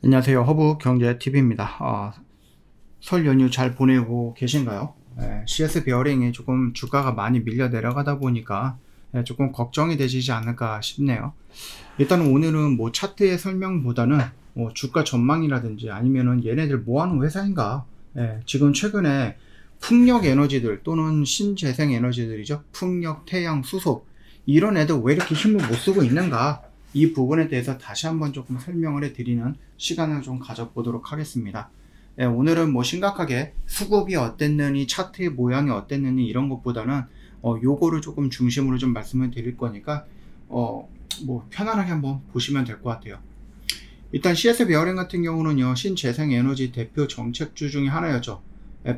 안녕하세요. 허브경제TV입니다. 설 연휴 잘 보내고 계신가요? CS 베어링이 조금 주가가 많이 밀려 내려가다 보니까 조금 걱정이 되시지 않을까 싶네요. 일단 오늘은 뭐 차트의 설명보다는 뭐 주가 전망이라든지 아니면은 얘네들 뭐 하는 회사인가, 지금 최근에 풍력 에너지들 또는 신재생 에너지들이죠. 풍력, 태양, 수소 이런 애들 왜 이렇게 힘을 못 쓰고 있는가, 이 부분에 대해서 다시 한번 조금 설명을 해드리는 시간을 좀 가져보도록 하겠습니다. 오늘은 뭐 심각하게 수급이 어땠느니 차트의 모양이 어땠느니 이런 것보다는 요거를 조금 중심으로 좀 말씀을 드릴 거니까 뭐 편안하게 한번 보시면 될 것 같아요. 일단 CS 베어링 같은 경우는요, 신재생에너지 대표 정책주 중에 하나였죠.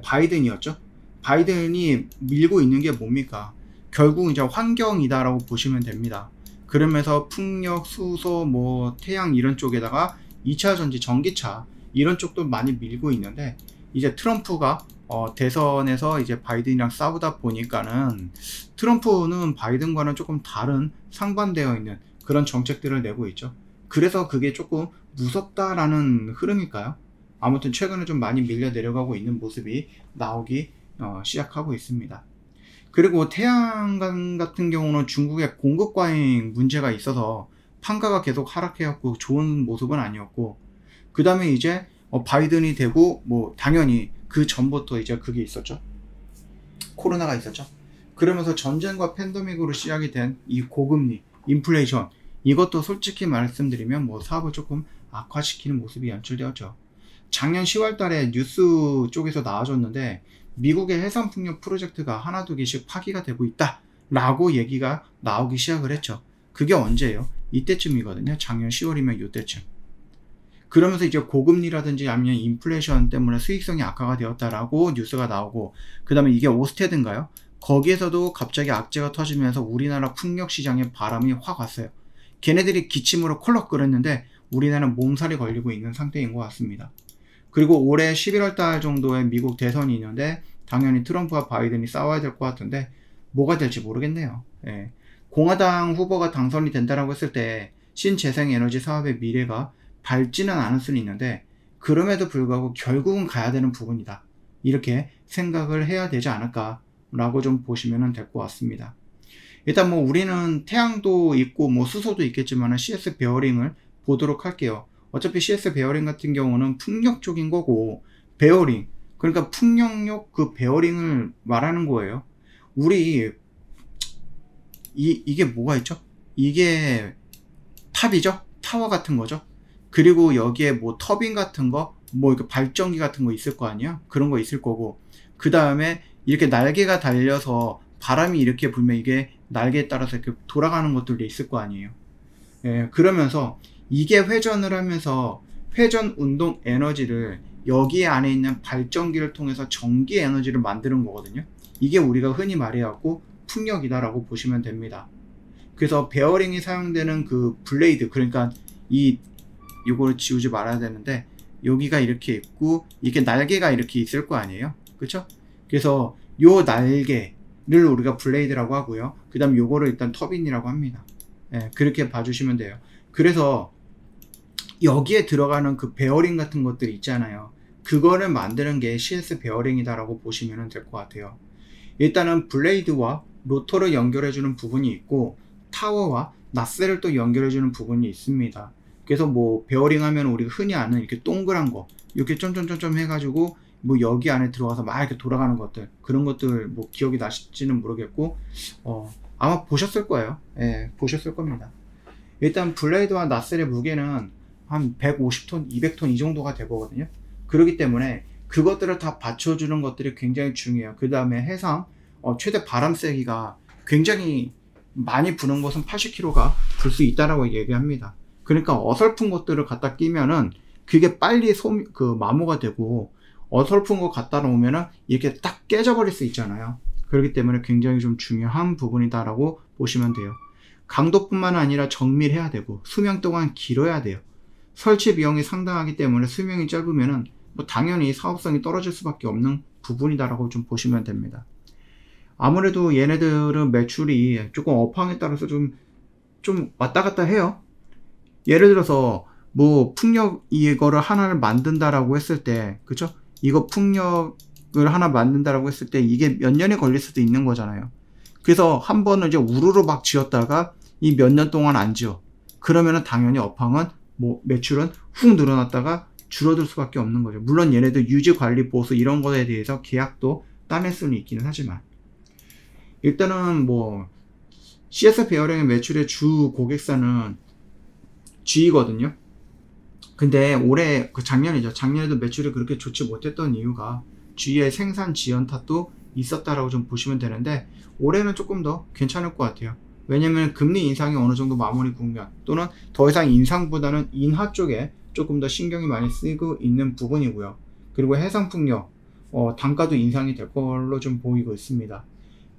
바이든이었죠. 바이든이 밀고 있는 게 뭡니까? 결국 이제 환경이다라고 보시면 됩니다. 그러면서 풍력, 수소, 뭐 태양 이런 쪽에다가 2차전지, 전기차 이런 쪽도 많이 밀고 있는데, 이제 트럼프가 대선에서 이제 바이든이랑 싸우다 보니까는 트럼프는 바이든과는 조금 다른 상반되어 있는 그런 정책들을 내고 있죠. 그래서 그게 조금 무섭다라는 흐름일까요? 아무튼 최근에 좀 많이 밀려 내려가고 있는 모습이 나오기 시작하고 있습니다. 그리고 태양광 같은 경우는 중국의 공급 과잉 문제가 있어서 판가가 계속 하락해갖고 좋은 모습은 아니었고, 그 다음에 이제 바이든이 되고 뭐 당연히 그 전부터 이제 그게 있었죠. 코로나가 있었죠. 그러면서 전쟁과 팬데믹으로 시작이 된 이 고금리, 인플레이션, 이것도 솔직히 말씀드리면 뭐 사업을 조금 악화시키는 모습이 연출되었죠. 작년 10월 달에 뉴스 쪽에서 나와줬는데 미국의 해상풍력 프로젝트가 하나 두 개씩 파기가 되고 있다 라고 얘기가 나오기 시작을 했죠. 그게 언제예요? 이때쯤이거든요. 작년 10월이면 이때쯤. 그러면서 이제 고금리라든지 아니면 인플레이션 때문에 수익성이 악화가 되었다라고 뉴스가 나오고, 그 다음에 이게 오스테드인가요? 거기에서도 갑자기 악재가 터지면서 우리나라 풍력 시장에 바람이 확 왔어요. 걔네들이 기침으로 콜럭 끓였는데 우리나라는 몸살이 걸리고 있는 상태인 것 같습니다. 그리고 올해 11월 달 정도에 미국 대선이 있는데 당연히 트럼프와 바이든이 싸워야 될 것 같은데 뭐가 될지 모르겠네요. 공화당 후보가 당선이 된다라고 했을 때 신재생에너지 사업의 미래가 밝지는 않을 수는 있는데, 그럼에도 불구하고 결국은 가야 되는 부분이다, 이렇게 생각을 해야 되지 않을까 라고 좀 보시면 될 것 같습니다. 일단 뭐 우리는 태양도 있고 뭐 수소도 있겠지만 CS 베어링을 보도록 할게요. 어차피 CS 베어링 같은 경우는 풍력 쪽인 거고, 베어링, 그러니까 풍력용 그 베어링을 말하는 거예요. 우리 이게 뭐가 있죠? 이게 탑이죠? 타워 같은 거죠. 그리고 여기에 뭐 터빈 같은 거, 뭐 이렇게 발전기 같은 거 있을 거 아니야? 그런 거 있을 거고, 그 다음에 이렇게 날개가 달려서 바람이 이렇게 불면 이게 날개에 따라서 이렇게 돌아가는 것들도 있을 거 아니에요. 그러면서 이게 회전을 하면서 회전 운동 에너지를 여기 안에 있는 발전기를 통해서 전기 에너지를 만드는 거거든요. 이게 우리가 흔히 말해갖고 풍력이다라고 보시면 됩니다. 그래서 베어링이 사용되는 그 블레이드, 그러니까 이거를 지우지 말아야 되는데 여기가 이렇게 있고 이게 날개가 이렇게 있을 거 아니에요. 그쵸? 그래서 요 날개를 우리가 블레이드라고 하고요. 그 다음 요거를 일단 터빈이라고 합니다. 그렇게 봐주시면 돼요. 그래서 여기에 들어가는 그 베어링 같은 것들 있잖아요. 그거를 만드는 게 CS 베어링이다라고 보시면 될 것 같아요. 일단은 블레이드와 로터를 연결해주는 부분이 있고, 타워와 나셀을 또 연결해주는 부분이 있습니다. 그래서 뭐 베어링 하면 우리가 흔히 아는 이렇게 동그란 거, 이렇게 점점점점 해가지고 뭐 여기 안에 들어가서 막 이렇게 돌아가는 것들, 그런 것들 뭐 기억이 나실지는 모르겠고, 아마 보셨을 거예요. 보셨을 겁니다. 일단 블레이드와 나셀의 무게는 한 150톤, 200톤 이 정도가 되거든요. 그렇기 때문에 그것들을 다 받쳐주는 것들이 굉장히 중요해요. 그 다음에 해상 최대 바람 세기가 굉장히 많이 부는 것은 80km가 불 수 있다라고 얘기합니다. 그러니까 어설픈 것들을 갖다 끼면은 그게 빨리 마모가 되고, 어설픈 거 갖다 놓으면은 이렇게 딱 깨져버릴 수 있잖아요. 그렇기 때문에 굉장히 좀 중요한 부분이다라고 보시면 돼요. 강도뿐만 아니라 정밀해야 되고 수명 동안 길어야 돼요. 설치 비용이 상당하기 때문에 수명이 짧으면은 뭐 당연히 사업성이 떨어질 수밖에 없는 부분이다라고 좀 보시면 됩니다. 아무래도 얘네들은 매출이 조금 업황에 따라서 좀 왔다 갔다 해요. 예를 들어서 뭐 풍력 이거를 하나를 만든다라고 했을 때, 그죠? 이거 풍력을 하나 만든다라고 했을 때 이게 몇 년이 걸릴 수도 있는 거잖아요. 그래서 한 번은 이제 우르르 막 지었다가 이 몇 년 동안 안 지어. 그러면은 당연히 업황은 뭐 매출은 훅 늘어났다가 줄어들 수밖에 없는 거죠. 물론 얘네들 유지 관리 보수 이런 거에 대해서 계약도 따낼 수는 있기는 하지만, 일단은 뭐 CS 베어링의 매출의 주 고객사는 G거든요. 근데 올해 작년이죠. 작년에도 매출이 그렇게 좋지 못했던 이유가 G의 생산 지연 탓도 있었다라고 좀 보시면 되는데, 올해는 조금 더 괜찮을 것 같아요. 왜냐면 금리 인상이 어느 정도 마무리 국면, 또는 더 이상 인상보다는 인하 쪽에 조금 더 신경이 많이 쓰이고 있는 부분이고요. 그리고 해상풍력 단가도 인상이 될 걸로 좀 보이고 있습니다.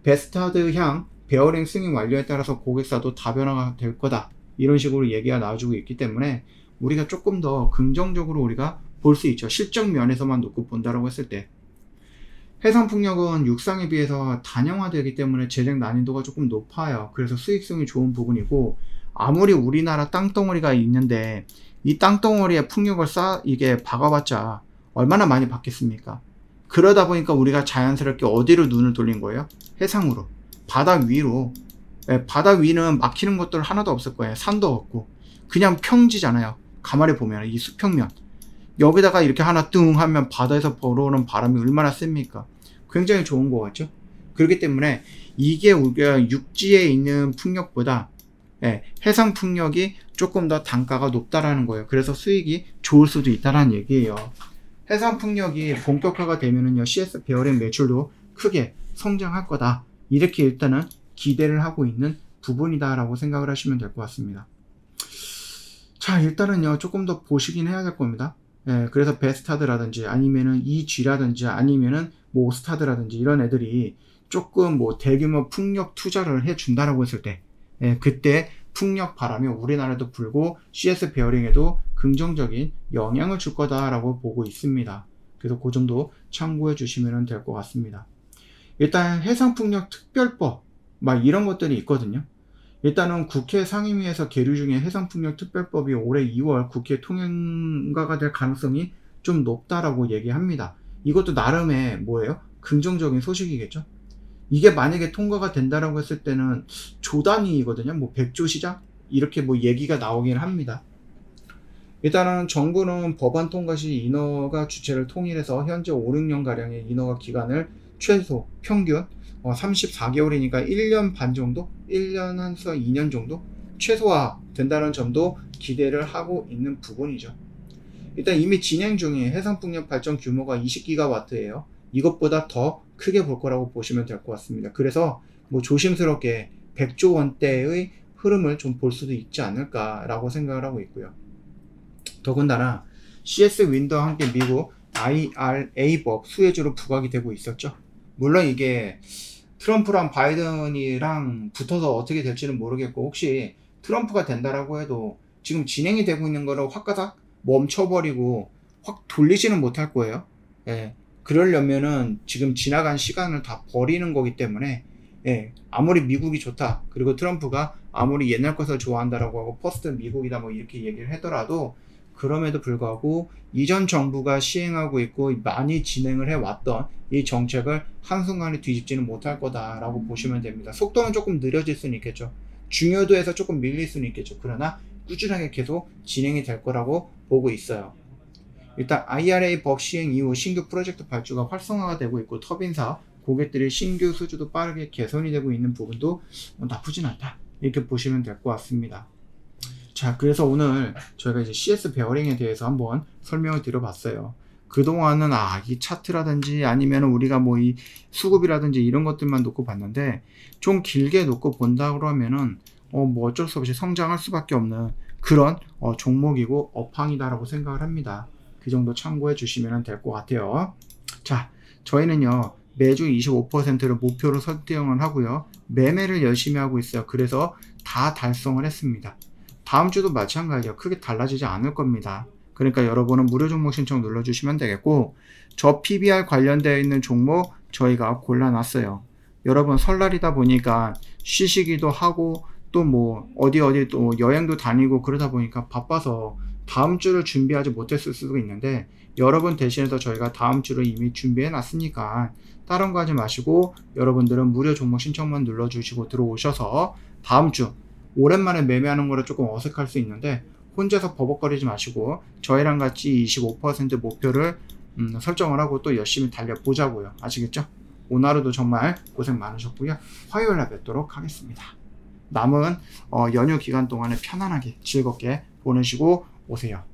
베스타드 향 베어링 승인 완료에 따라서 고객사도 다변화가 될 거다, 이런 식으로 얘기가 나와주고 있기 때문에 우리가 조금 더 긍정적으로 우리가 볼 수 있죠. 실적 면에서만 놓고 본다라고 했을 때. 해상풍력은 육상에 비해서 단형화되기 때문에 제작 난이도가 조금 높아요. 그래서 수익성이 좋은 부분이고, 아무리 우리나라 땅덩어리가 있는데 이 땅덩어리에 풍력을 이게 박아봤자 얼마나 많이 받겠습니까? 그러다 보니까 우리가 자연스럽게 어디로 눈을 돌린 거예요? 해상으로, 바다 위로. 바다 위는 막히는 것들 하나도 없을 거예요. 산도 없고 그냥 평지잖아요. 가만히 보면 이 수평면, 여기다가 이렇게 하나 뚱 하면 바다에서 불어오는 바람이 얼마나 셉니까? 굉장히 좋은 것 같죠? 그렇기 때문에 이게 우리가 육지에 있는 풍력보다 해상 풍력이 조금 더 단가가 높다라는 거예요. 그래서 수익이 좋을 수도 있다라는 얘기예요. 해상 풍력이 본격화가 되면은요, CS 베어링 매출도 크게 성장할 거다, 이렇게 일단은 기대를 하고 있는 부분이다라고 생각을 하시면 될 것 같습니다. 자, 일단은요 조금 더 보시긴 해야 될 겁니다. 그래서 베스타드라든지 아니면은 EG라든지 아니면은 뭐 오스타드라든지 이런 애들이 조금 뭐 대규모 풍력 투자를 해 준다라고 했을 때, 그때 풍력 바람이 우리나라도 불고 CS 베어링에도 긍정적인 영향을 줄 거다라고 보고 있습니다. 그래서 그 정도 참고해 주시면 될 것 같습니다. 일단 해상풍력 특별법 막 이런 것들이 있거든요. 일단은 국회 상임위에서 계류 중에 해상풍력 특별법이 올해 2월 국회 통과가 될 가능성이 좀 높다라고 얘기합니다. 이것도 나름의 뭐예요? 긍정적인 소식이겠죠. 이게 만약에 통과가 된다라고 했을 때는 조 단위이거든요. 뭐 100조 시장? 이렇게 뭐 얘기가 나오긴 합니다. 일단은 정부는 법안 통과 시 인허가 주체를 통일해서 현재 5, 6년가량의 인허가 기간을 최소 평균 34개월이니까 1년 반 정도? 1년에서 2년 정도? 최소화 된다는 점도 기대를 하고 있는 부분이죠. 일단 이미 진행 중인 해상풍력 발전 규모가 20기가와트예요. 이것보다 더 크게 볼 거라고 보시면 될 것 같습니다. 그래서 뭐 조심스럽게 100조 원대의 흐름을 좀 볼 수도 있지 않을까라고 생각을 하고 있고요. 더군다나 CS 윈드와 함께 미국 IRA법 수혜주로 부각이 되고 있었죠. 물론 이게 트럼프랑 바이든이랑 붙어서 어떻게 될지는 모르겠고, 혹시 트럼프가 된다라고 해도 지금 진행이 되고 있는 거를 확가닥 멈춰버리고 확 돌리지는 못할 거예요. 그러려면은 지금 지나간 시간을 다 버리는 거기 때문에, 아무리 미국이 좋다, 그리고 트럼프가 아무리 옛날 것을 좋아한다라고 하고 퍼스트 미국이다 뭐 이렇게 얘기를 하더라도, 그럼에도 불구하고 이전 정부가 시행하고 있고 많이 진행을 해왔던 이 정책을 한순간에 뒤집지는 못할 거다라고 보시면 됩니다. 속도는 조금 느려질 수는 있겠죠. 중요도에서 조금 밀릴 수는 있겠죠. 그러나 꾸준하게 계속 진행이 될 거라고 보고 있어요. 일단 IRA 법 시행 이후 신규 프로젝트 발주가 활성화가 되고 있고, 터빈사 고객들의 신규 수주도 빠르게 개선이 되고 있는 부분도 나쁘진 않다, 이렇게 보시면 될 것 같습니다. 자, 그래서 오늘 저희가 이제 CS 베어링에 대해서 한번 설명을 드려봤어요. 그동안은 이 차트라든지 아니면 우리가 뭐 이 수급이라든지 이런 것들만 놓고 봤는데, 좀 길게 놓고 본다 그러면은 뭐 어쩔 수 없이 성장할 수밖에 없는 그런 종목이고 업황이다라고 생각을 합니다. 그 정도 참고해 주시면 될 것 같아요. 자, 저희는요 매주 25%를 목표로 설정을 하고요, 매매를 열심히 하고 있어요. 그래서 다 달성을 했습니다. 다음 주도 마찬가지예요. 크게 달라지지 않을 겁니다. 그러니까 여러분은 무료 종목 신청 눌러주시면 되겠고, 저 PBR 관련되어 있는 종목 저희가 골라놨어요. 여러분 설날이다 보니까 쉬시기도 하고 또 뭐 어디 또 여행도 다니고 그러다 보니까 바빠서 다음 주를 준비하지 못했을 수도 있는데 여러분 대신해서 저희가 다음 주를 이미 준비해 놨으니까 다른 거 하지 마시고 여러분들은 무료 종목 신청만 눌러주시고 들어오셔서 다음 주 오랜만에 매매하는 거를 조금 어색할 수 있는데 혼자서 버벅거리지 마시고 저희랑 같이 25% 목표를 설정을 하고 또 열심히 달려보자고요. 아시겠죠? 오늘 하루도 정말 고생 많으셨고요. 화요일에 뵙도록 하겠습니다. 남은 연휴 기간 동안에 편안하게 즐겁게 보내시고 오세요.